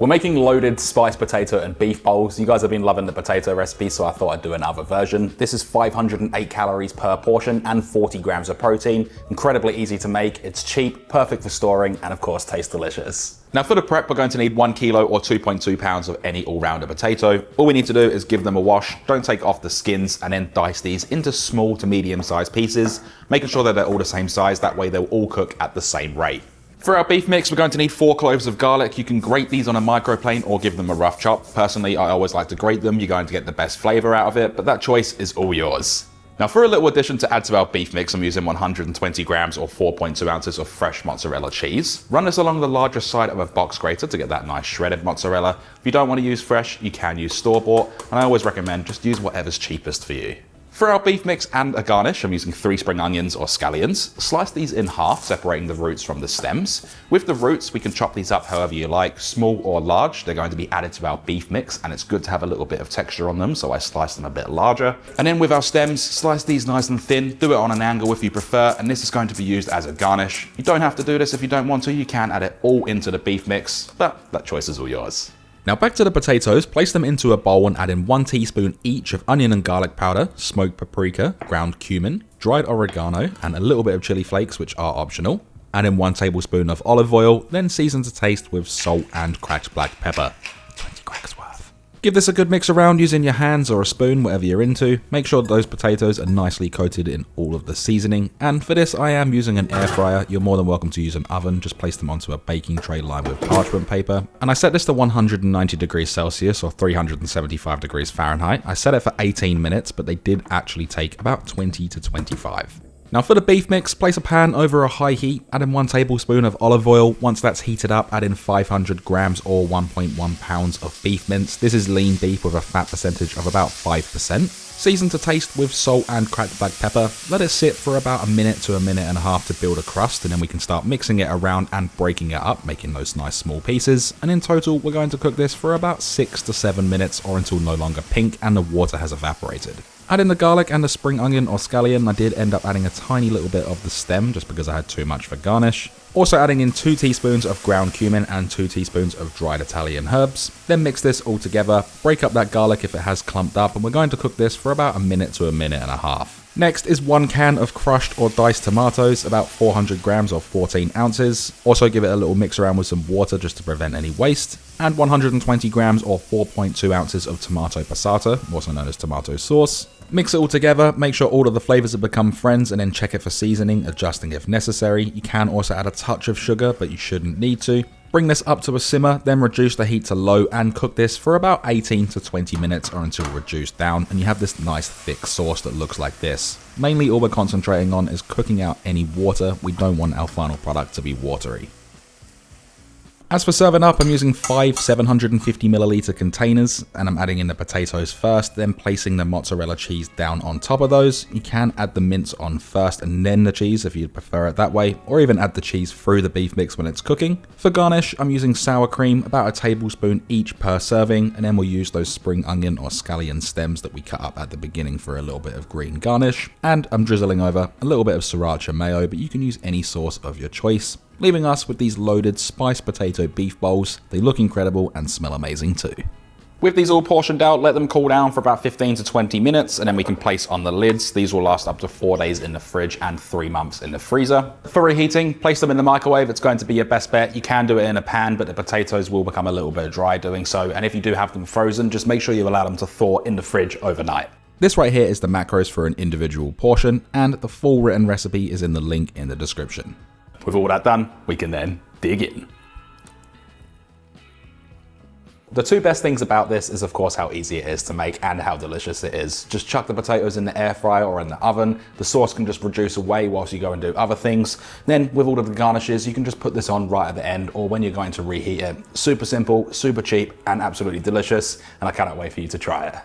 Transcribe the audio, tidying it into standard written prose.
We're making loaded spiced potato and beef bowls. You guys have been loving the potato recipe, so I thought I'd do another version. This is 508 calories per portion and 40 grams of protein. Incredibly easy to make, it's cheap, perfect for storing, and of course tastes delicious. Now for the prep, we're going to need 1 kilo or 2.2 pounds of any all-rounder potato. All we need to do is give them a wash, don't take off the skins, and then dice these into small to medium-sized pieces, making sure that they're all the same size, that way they'll all cook at the same rate. For our beef mix, we're going to need 4 cloves of garlic. You can grate these on a microplane or give them a rough chop. Personally, I always like to grate them. You're going to get the best flavor out of it, but that choice is all yours. Now for a little addition to add to our beef mix, I'm using 120 grams or 4.2 ounces of fresh mozzarella cheese. Run this along the larger side of a box grater to get that nice shredded mozzarella. If you don't want to use fresh, you can use store-bought, and I always recommend just use whatever's cheapest for you. For our beef mix and a garnish, I'm using 3 spring onions or scallions. Slice these in half, separating the roots from the stems. With the roots, we can chop these up however you like, small or large. They're going to be added to our beef mix, and it's good to have a little bit of texture on them, so I slice them a bit larger. And then with our stems, slice these nice and thin, do it on an angle if you prefer, and this is going to be used as a garnish. You don't have to do this if you don't want to, you can add it all into the beef mix, but that choice is all yours. Now back to the potatoes, place them into a bowl and add in 1 teaspoon each of onion and garlic powder, smoked paprika, ground cumin, dried oregano, and a little bit of chili flakes, which are optional. Add in 1 tablespoon of olive oil, then season to taste with salt and cracked black pepper. 20 cracks worth. Give this a good mix around using your hands or a spoon, whatever you're into. Make sure that those potatoes are nicely coated in all of the seasoning. And for this, I am using an air fryer. You're more than welcome to use an oven. Just place them onto a baking tray lined with parchment paper. And I set this to 190 degrees Celsius or 375 degrees Fahrenheit. I set it for 18 minutes, but they did actually take about 20 to 25. Now for the beef mix, place a pan over a high heat, add in 1 tablespoon of olive oil. Once that's heated up, add in 500 grams or 1.1 pounds of beef mince. This is lean beef with a fat percentage of about 5%. Season to taste with salt and cracked black pepper. Let it sit for about a minute to a minute and a half to build a crust, and then we can start mixing it around and breaking it up, making those nice small pieces. And in total, we're going to cook this for about 6 to 7 minutes or until no longer pink and the water has evaporated. Add in the garlic and the spring onion or scallion. I did end up adding a tiny little bit of the stem just because I had too much for garnish. Also adding in 2 teaspoons of ground cumin and 2 teaspoons of dried Italian herbs. Then mix this all together, break up that garlic if it has clumped up, and we're going to cook this for about a minute to a minute and a half. Next is 1 can of crushed or diced tomatoes, about 400 grams or 14 ounces. Also give it a little mix around with some water just to prevent any waste. And 120 grams or 4.2 ounces of tomato passata, also known as tomato sauce. Mix it all together, make sure all of the flavors have become friends, and then check it for seasoning, adjusting if necessary. You can also add a touch of sugar, but you shouldn't need to. Bring this up to a simmer, then reduce the heat to low and cook this for about 18 to 20 minutes or until reduced down, and you have this nice thick sauce that looks like this. Mainly all we're concentrating on is cooking out any water. We don't want our final product to be watery. As for serving up, I'm using 5 750ml containers, and I'm adding in the potatoes first, then placing the mozzarella cheese down on top of those. You can add the mince on first and then the cheese if you'd prefer it that way, or even add the cheese through the beef mix when it's cooking. For garnish, I'm using sour cream, about a tablespoon each per serving, and then we'll use those spring onion or scallion stems that we cut up at the beginning for a little bit of green garnish. And I'm drizzling over a little bit of sriracha mayo, but you can use any sauce of your choice. Leaving us with these loaded spiced potato beef bowls. They look incredible and smell amazing too. With these all portioned out, let them cool down for about 15 to 20 minutes, and then we can place on the lids. These will last up to 4 days in the fridge and 3 months in the freezer. For reheating, place them in the microwave. It's going to be your best bet. You can do it in a pan, but the potatoes will become a little bit dry doing so. And if you do have them frozen, just make sure you allow them to thaw in the fridge overnight. This right here is the macros for an individual portion, and the full written recipe is in the link in the description. With all that done, we can then dig in. The 2 best things about this is of course how easy it is to make and how delicious it is. Just chuck the potatoes in the air fryer or in the oven. The sauce can just reduce away whilst you go and do other things. Then with all of the garnishes, you can just put this on right at the end or when you're going to reheat it. Super simple, super cheap, and absolutely delicious, and I cannot wait for you to try it.